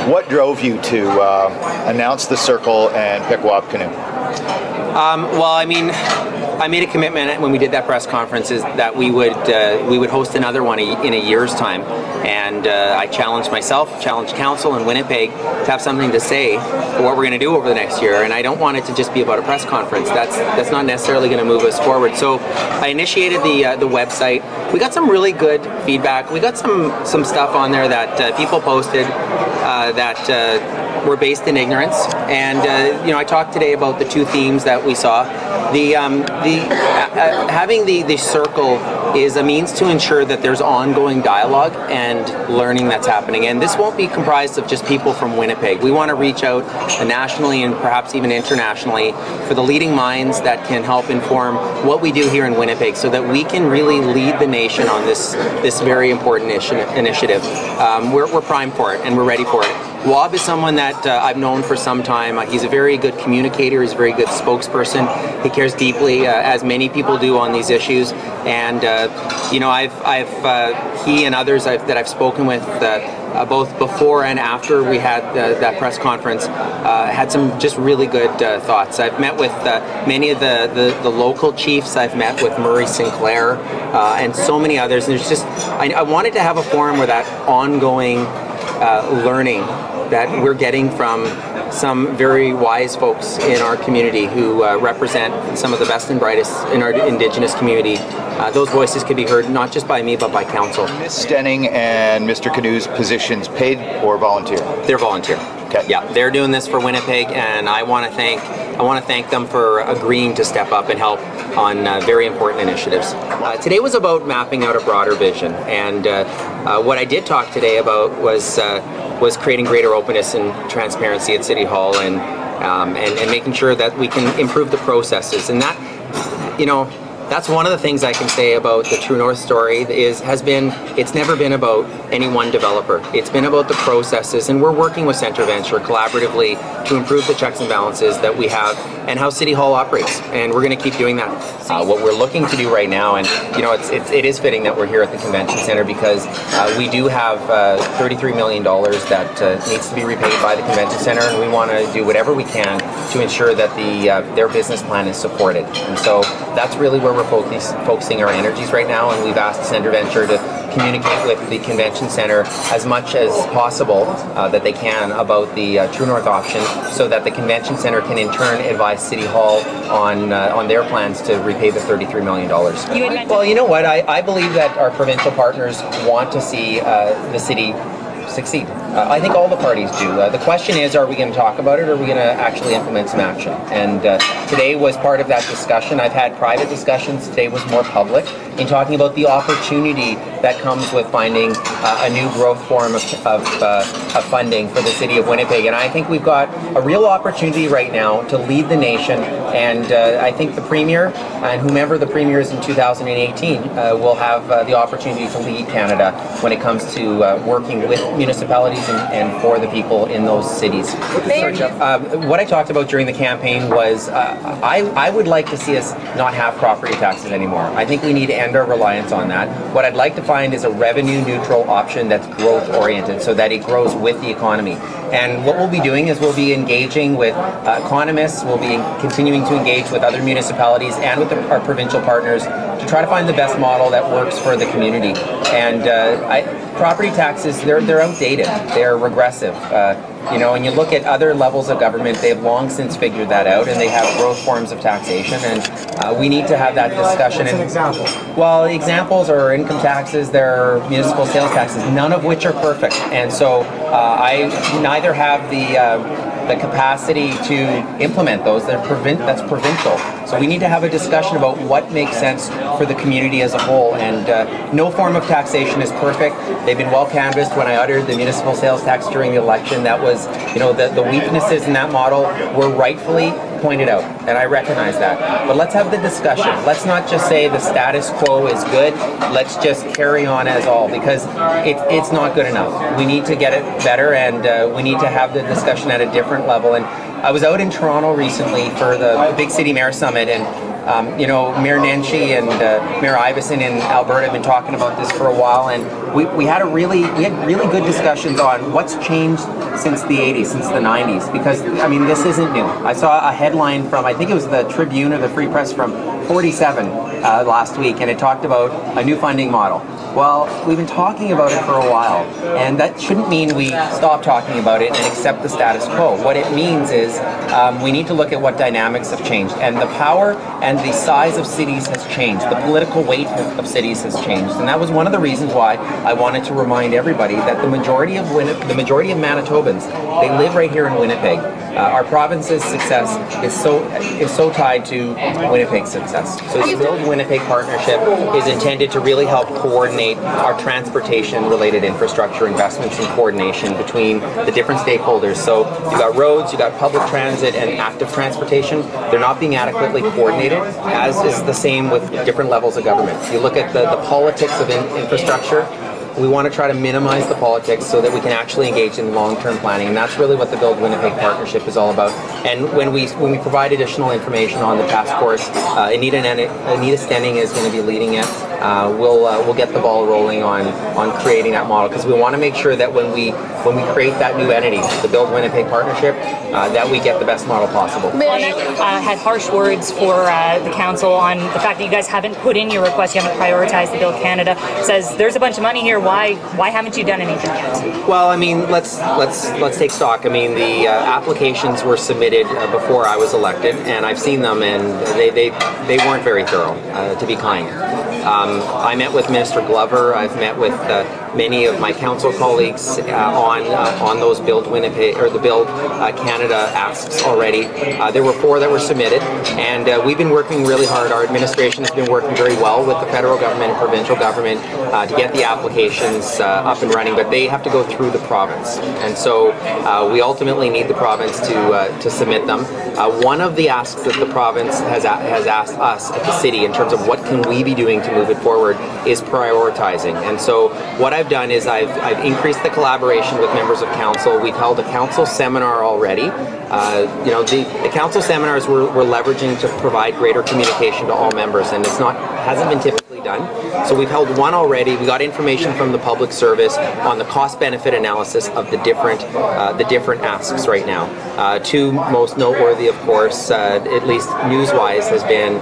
What drove you to announce the circle and pick Wapkanu? Well, I mean, I made a commitment when we did that press conference is that we would host another one in a year's time, and I challenged myself, challenged council in Winnipeg to have something to say for what we're going to do over the next year. And I don't want it to just be about a press conference. That's not necessarily going to move us forward. So I initiated the website. We got some really good feedback. We got some stuff on there that people posted that were based in ignorance, and you know, I talked today about the two themes that we saw. Having the circle is a means to ensure that there's ongoing dialogue and learning that's happening, and this won't be comprised of just people from Winnipeg. We want to reach out nationally and perhaps even internationally for the leading minds that can help inform what we do here in Winnipeg, so that we can really lead the nation on this very important initiative. We're primed for it and we're ready for it. Wab is someone that I've known for some time. He's a very good communicator. He's a very good spokesperson. He cares deeply, as many people do, on these issues. And you know, he and others that I've spoken with, both before and after we had that press conference, had some just really good thoughts. I've met with many of the local chiefs. I've met with Murray Sinclair and so many others. And there's just I wanted to have a forum where that ongoing learning that we're getting from some very wise folks in our community who represent some of the best and brightest in our Indigenous community. Those voices can be heard not just by me but by council. Ms. Stenning and Mr. Canu's positions paid or volunteer? They're volunteer. Okay. Yeah, they're doing this for Winnipeg, and I want to thank them for agreeing to step up and help on very important initiatives. Today was about mapping out a broader vision, and what I did talk today about was creating greater openness and transparency at City Hall, and making sure that we can improve the processes. And that, you know, that's one of the things I can say about the True North story it's never been about any one developer. It's been about the processes, and we're working with Centre Venture collaboratively to improve the checks and balances that we have and how City Hall operates, and we're going to keep doing that. What we're looking to do right now, and you know, it is fitting that we're here at the Convention Centre, because we do have $33 million that needs to be repaid by the Convention Centre, and we want to do whatever we can to ensure that their business plan is supported. And so that's really where we're focusing our energies right now, and we've asked Centre Venture to communicate with the Convention Centre as much as possible that they can about the True North option, so that the Convention Centre can in turn advise City Hall on their plans to repay the $33 million. Well, you know what? I believe that our provincial partners want to see the city succeed. I think all the parties do. The question is, are we going to talk about it, or are we going to actually implement some action? And today was part of that discussion. I've had private discussions. Today was more public, in talking about the opportunity that comes with finding a new growth form of funding for the City of Winnipeg. And I think we've got a real opportunity right now to lead the nation, and I think the Premier, and whomever the Premier is in 2018, will have the opportunity to lead Canada when it comes to working with municipalities and for the people in those cities. What I talked about during the campaign was I would like to see us not have property taxes anymore. I think we need to end our reliance on that. What I'd like to find is a revenue neutral option that's growth oriented, so that it grows with the economy. And what we'll be doing is we'll be engaging with economists, we'll be continuing to engage with other municipalities and with our provincial partners to try to find the best model that works for the community. And property taxes, they're outdated, they're regressive. You know, when you look at other levels of government, they've long since figured that out, and they have growth forms of taxation, and we need to have that discussion. An example. Well, the examples are income taxes, there are municipal sales taxes, none of which are perfect, and so I neither have the capacity to implement those. That's provincial. So we need to have a discussion about what makes sense for the community as a whole, and no form of taxation is perfect. They've been well canvassed. When I uttered the municipal sales tax during the election, that was, you know, the weaknesses in that model were rightfully pointed out, and I recognize that. But let's have the discussion. Let's not just say the status quo is good. Let's just carry on as all, because it's not good enough. We need to get it better, and we need to have the discussion at a different level. And I was out in Toronto recently for the Big City Mayor Summit, and You know, Mayor Nenshi and Mayor Iveson in Alberta have been talking about this for a while, and we had really good discussions on what's changed since the 80s, since the 90s, because I mean this isn't new. I saw a headline from, I think it was the Tribune or the Free Press, from 47 last week, and it talked about a new funding model. Well, we've been talking about it for a while, and that shouldn't mean we stop talking about it and accept the status quo. What it means is we need to look at what dynamics have changed, and the power and the size of cities has changed. The political weight of cities has changed, and that was one of the reasons why I wanted to remind everybody that the majority of Manitobans, they live right here in Winnipeg. Our province's success is so tied to Winnipeg's success. So the Build Winnipeg partnership is intended to really help coordinate our transportation-related infrastructure investments and coordination between the different stakeholders. So you've got roads, you've got public transit and active transportation. They're not being adequately coordinated, as is the same with different levels of government. You look at the politics of infrastructure. We want to try to minimize the politics so that we can actually engage in long-term planning, and that's really what the Build Winnipeg partnership is all about. And when we provide additional information on the task force, Anita Stenning is going to be leading it. We'll get the ball rolling on creating that model, because we want to make sure that when we create that new entity, the Build Winnipeg partnership, that we get the best model possible. Had harsh words for the council on the fact that you guys haven't put in your request, you haven't prioritized the Build Canada. Says there's a bunch of money here. Why haven't you done anything yet? Well, I mean, let's take stock. I mean, the applications were submitted before I was elected, and I've seen them, and they weren't very thorough, to be kind. I met with Minister Glover. I've met with many of my council colleagues on those Build Winnipeg or the Build Canada asks already. There were 4 that were submitted, and we've been working really hard. Our administration has been working very well with the federal government and provincial government to get the applications up and running, but they have to go through the province, and so we ultimately need the province to submit them. One of the asks that the province has asked us at the city in terms of what can we be doing to move it forward is prioritizing. And so what I've done is I've increased the collaboration with members of council. We've held a council seminar already. You know, the council seminars we're leveraging to provide greater communication to all members, and hasn't been typically done. So we've held one already. We got information from the public service on the cost-benefit analysis of the different asks right now. 2 most noteworthy, of course, at least news-wise, has been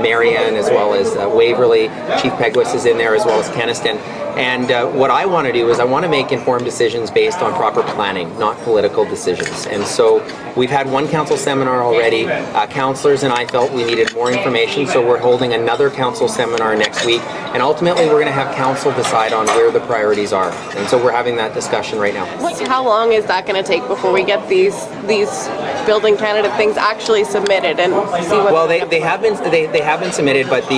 Marion, as well as Waverley. Chief Peguis is in there, as well as Kenaston. And what I want to do is I want to make informed decisions based on proper planning, not political decisions. And so we've had one council seminar already. Councillors and I felt we needed more information, so we're holding another council seminar next week. And ultimately, we're going to have council decide on where the priorities are. And so we're having that discussion right now. How long is that going to take before we get these Building Canada things actually submitted and see what? Well, they have been submitted, but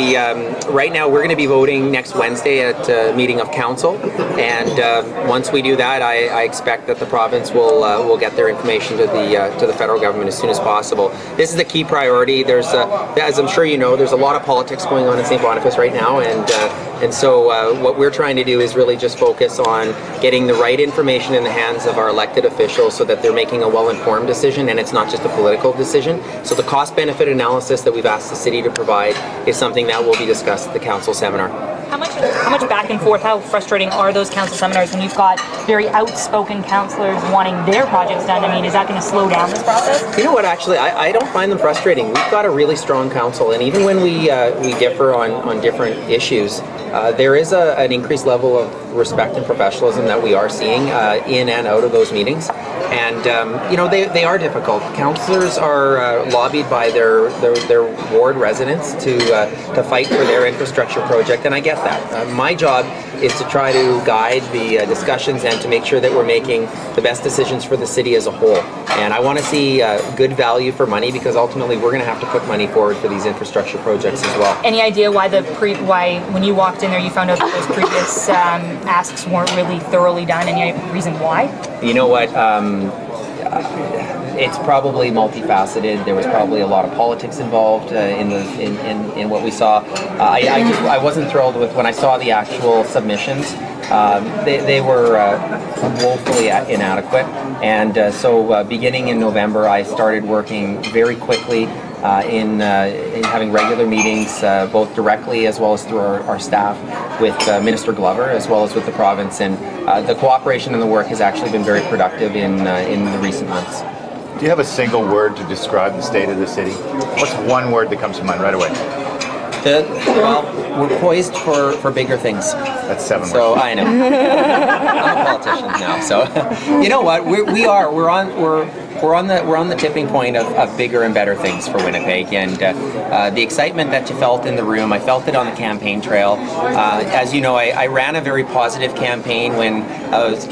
right now we're going to be voting next Wednesday at a meeting of council, and once we do that, I expect that the province will get their information to the federal government as soon as possible. This is a key priority. There's as I'm sure you know, there's a lot of politics going on in St. Boniface right now, and so what we're trying to do is really just focus on getting the right information in the hands of our elected officials so that they're making a well-informed decision, and it's not just a political decision. So the cost-benefit analysis that we've asked the city to provide is something that will be discussed at the council seminar. How much back and forth, how frustrating are those council seminars when you've got very outspoken councillors wanting their projects done? I mean, is that going to slow down this process? You know what, actually, I don't find them frustrating. We've got a really strong council, and even when we differ on different issues, there is an increased level of respect and professionalism that we are seeing in and out of those meetings. And you know, they are difficult. Councillors are lobbied by their ward residents to fight for their infrastructure project, and I get that. My job is to try to guide the discussions and to make sure that we're making the best decisions for the city as a whole. And I want to see good value for money, because ultimately we're going to have to put money forward for these infrastructure projects as well. Any idea why when you walked in there you found out that those previous asks weren't really thoroughly done? Any reason why? You know what? It's probably multifaceted. There was probably a lot of politics involved in what we saw. I wasn't thrilled with when I saw the actual submissions. They were woefully inadequate, and so beginning in November, I started working very quickly in having regular meetings, both directly as well as through our staff, with Minister Glover as well as with the province, and the cooperation and the work has actually been very productive in the recent months. Do you have a single word to describe the state of the city? What's one word that comes to mind right away? Well, we're poised for bigger things. That's 7 words. So I know. I'm a politician now. So you know what? We're on the tipping point of bigger and better things for Winnipeg, and the excitement that you felt in the room, I felt it on the campaign trail. As you know, I ran a very positive campaign when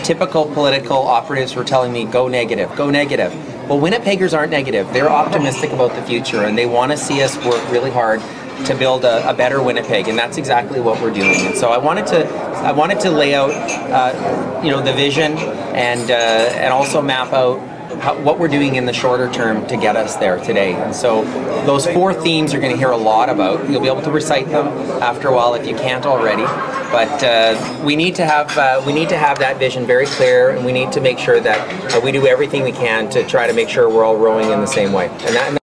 typical political operatives were telling me, go negative, go negative. Well, Winnipeggers aren't negative. They're optimistic about the future, and they want to see us work really hard to build a better Winnipeg, and that's exactly what we're doing. And so I wanted to lay out, the vision, and also map out what we're doing in the shorter term to get us there today. And so those 4 themes you're going to hear a lot about. You'll be able to recite them after a while if you can't already. But we need to have that vision very clear, and we need to make sure that we do everything we can to try to make sure we're all rowing in the same way. And